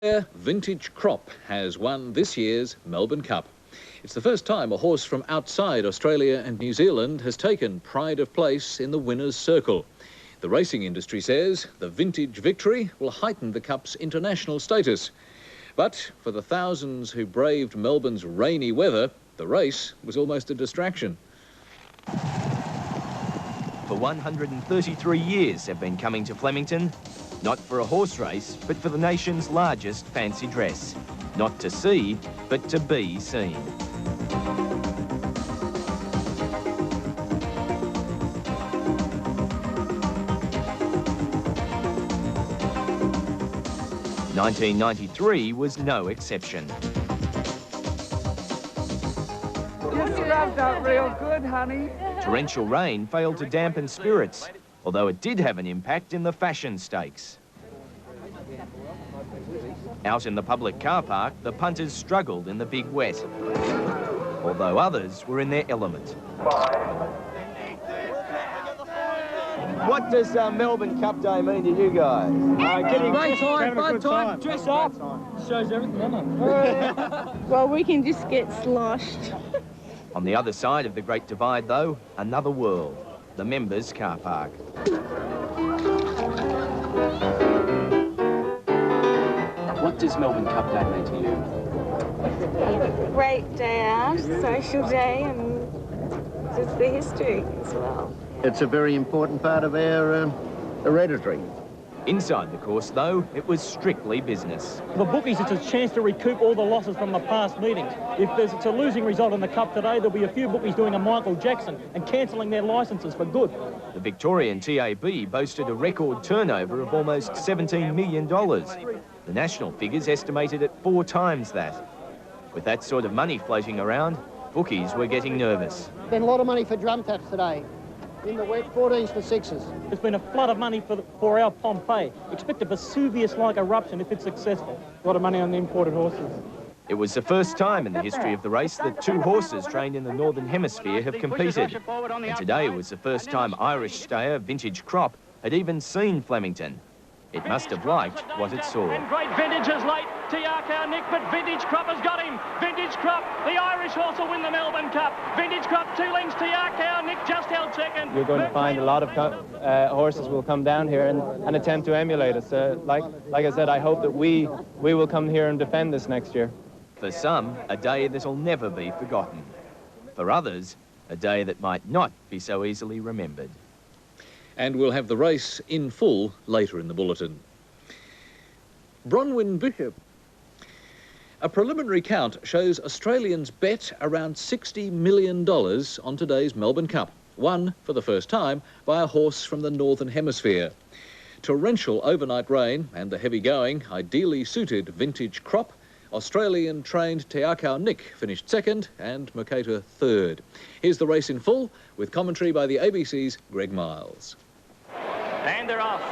Vintage Crop has won this year's Melbourne Cup. It's the first time a horse from outside Australia and New Zealand has taken pride of place in the winner's circle. The racing industry says the vintage victory will heighten the Cup's international status. But for the thousands who braved Melbourne's rainy weather, the race was almost a distraction. For 133 years they've been coming to Flemington, not for a horse race, but for the nation's largest fancy dress. Not to see, but to be seen. "1993 was no exception. You rubbed up real good, honey. Torrential rain failed to dampen spirits, although it did have an impact in the fashion stakes. Out in the public car park, the punters struggled in the big wet, although others were in their element. What does Melbourne Cup Day mean to you guys? Great time, fun time, dress up. Shows everything, doesn't it? Well, we can just get sloshed. On the other side of the Great Divide, though, another world, the members' car park. What does Melbourne Cup Day mean to you? A great day out, social day, and just the history as well. It's a very important part of our hereditary. Inside the course, though, it was strictly business. For bookies, it's a chance to recoup all the losses from the past meetings. If it's a losing result in the Cup today, there'll be a few bookies doing a Michael Jackson and cancelling their licences for good. The Victorian TAB boasted a record turnover of almost $17 million. The national figures estimated at 4 times that. With that sort of money floating around, bookies were getting nervous. Been a lot of money for drum taps today. In the wet, 14s for 6s. There's been a flood of money for our Pompeii. Expect a Vesuvius-like eruption if it's successful. A lot of money on the imported horses. It was the first time in the history of the race that 2 horses trained in the Northern Hemisphere have competed. And today was the first time Irish stayer Vintage Crop had even seen Flemington. It must have liked what it saw. And great Vintage is late. Tiakau Nick, but Vintage Crop has got him. Vintage Crop, the Irish horse will win the Melbourne Cup. Vintage Crop, 2 lengths. Tiakau Nick just held second. You're going to find a lot of horses will come down here and attempt to emulate us. Like I said, I hope that we will come here and defend this next year. For some, a day that'll never be forgotten. For others, a day that might not be so easily remembered. And we'll have the race in full later in the bulletin. Bronwyn Bishop. A preliminary count shows Australians bet around $60 million on today's Melbourne Cup, won for the first time by a horse from the Northern Hemisphere. Torrential overnight rain and the heavy going ideally suited Vintage Crop. Australian-trained Tiakau Nick finished second and Mercator third. Here's the race in full with commentary by the ABC's Greg Miles. And they're off.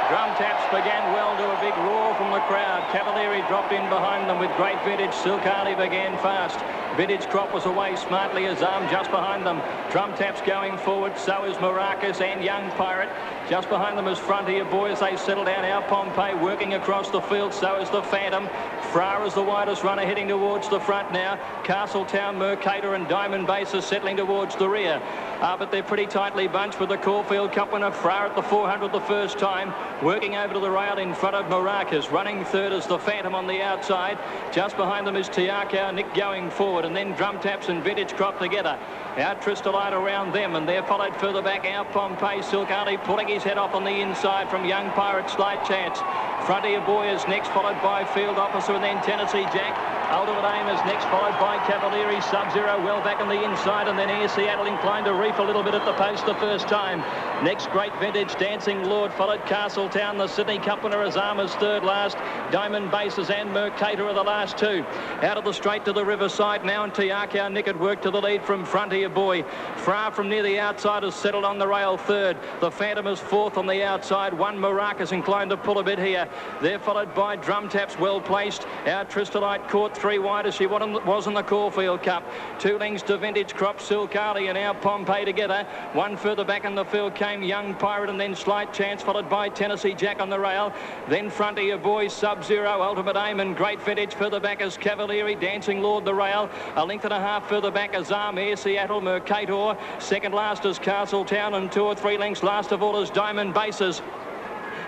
Drum taps began well to a big roar from the crowd. Cavalieri dropped in behind them with great Vintage. Silkali began fast. Vintage Crop was away smartly as arm just behind them. Drum taps going forward, so is Maracas and Young Pirate. Just behind them is Frontier Boy as they settle down. Our Pompeii working across the field, so is the Phantom. Fra is the widest runner heading towards the front now. Castletown, Mercator and Diamond Base are settling towards the rear. But they're pretty tightly bunched with the Caulfield Cup winner Fra at the 400 the first time. Working over to the rail in front of Maracas. Running third is the Phantom on the outside. Just behind them is Tiakau Nick going forward, and then Drum Taps and Vintage Crop together. Our Tristolite around them, and they're followed further back. Our Pompeii, Silkali pulling his head off on the inside from Young Pirate, Slight Chance. Frontier Boy is next, followed by Field Officer, and then Tennessee Jack. Ultimate Aim is next, followed by Cavalieri. Sub-Zero well back on the inside, and then Air Seattle inclined to reef a little bit at the post the first time. Next, Great Vintage, Dancing Lord, followed Castletown. The Sydney Cup winner Azama's third last. Diamond Bases and Mercator are the last 2. Out of the straight to the riverside now, and Tiakau Nick at work to the lead from Frontier Boy. Fra from near the outside has settled on the rail third. The Phantom is fourth on the outside. 1 Maracas inclined to pull a bit here. They're followed by Drum Taps, well placed. Our Tristolite caught 3 wide as she was in the Caulfield Cup. 2 lengths to Vintage Crop, Silkali and our Pompeii together. 1 further back in the field came Young Pirate, and then Slight Chance, followed by Tennessee Tennessee Jack on the rail. Then Frontier Boy, Sub-Zero, Ultimate Aim and Great Vintage. Further back is Cavalieri, Dancing Lord the rail. A length and a half further back is Air Seattle, Mercator. Second last is Castletown, and 2 or 3 lengths last of all is Diamond Bases.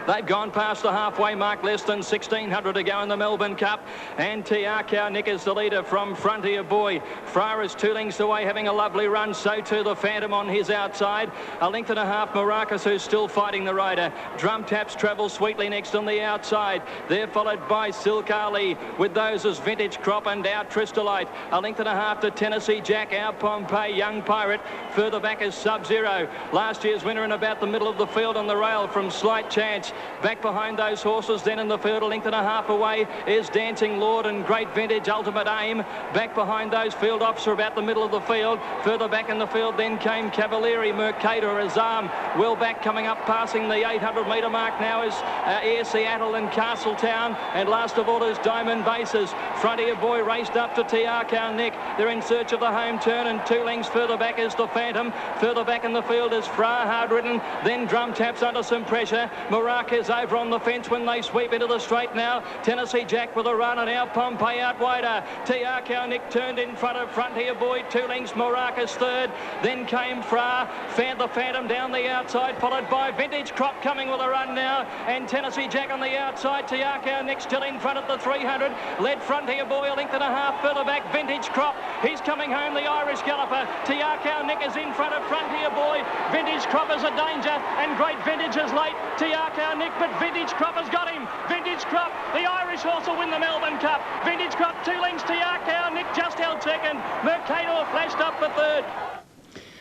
They've gone past the halfway mark, less than 1,600 to go in the Melbourne Cup. And TR Nick is the leader from Frontier Boy. Fra is 2 lengths away, having a lovely run. So too the Phantom on his outside. A length and a half, Maracas, who's still fighting the rider. Drum Taps travel sweetly next on the outside. They're followed by Silk Ali. With those is Vintage Crop and Our Tristolite. A length and a half to Tennessee Jack, Our Pompeii, Young Pirate. Further back is Sub-Zero. Last year's winner in about the middle of the field on the rail from Slight Chance. Back behind those horses, then in the field, a length and a half away, is Dancing Lord and Great Vintage, Ultimate Aim. Back behind those field offs are about the middle of the field. Further back in the field, then came Cavalieri, Mercator, Azam. Well back, coming up, passing the 800-metre mark now is Air Seattle and Castletown. And last of all is Diamond Bases. Frontier Boy raced up to TR Nick. They're in search of the home turn, and 2 lengths further back is the Phantom. Further back in the field is Fra, hard ridden. Then Drum Taps under some pressure. Maracas over on the fence when they sweep into the straight now. Tennessee Jack with a run, and Our Pompeii out wider. TR Nick turned in front of Frontier Boy, 2 lengths, Maracas third. Then came Fra, the Phantom down the outside, followed by Vintage Crop coming with a run now. And Tennessee Jack on the outside. TR Nick still in front at the 300. Led Frontier Boy a length and a half further back. Vintage Crop, he's coming home, the Irish galloper. TR Nick is in front of Frontier Boy. Vintage Crop is a danger, and Great Vintage is late. TR Nick, but Vintage Crop has got him. Vintage Crop, the Irish horse will win the Melbourne Cup. Vintage Crop, 2 lengths. TR Nick just held second. Mercator flashed up for third.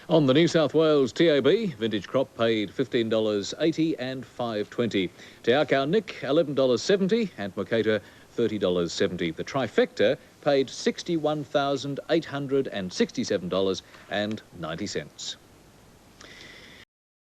On the New South Wales TAB, Vintage Crop paid $15.80 and $5.20. TR Nick, $11.70 and Mercator, $30.70. The trifecta paid $61,867.90.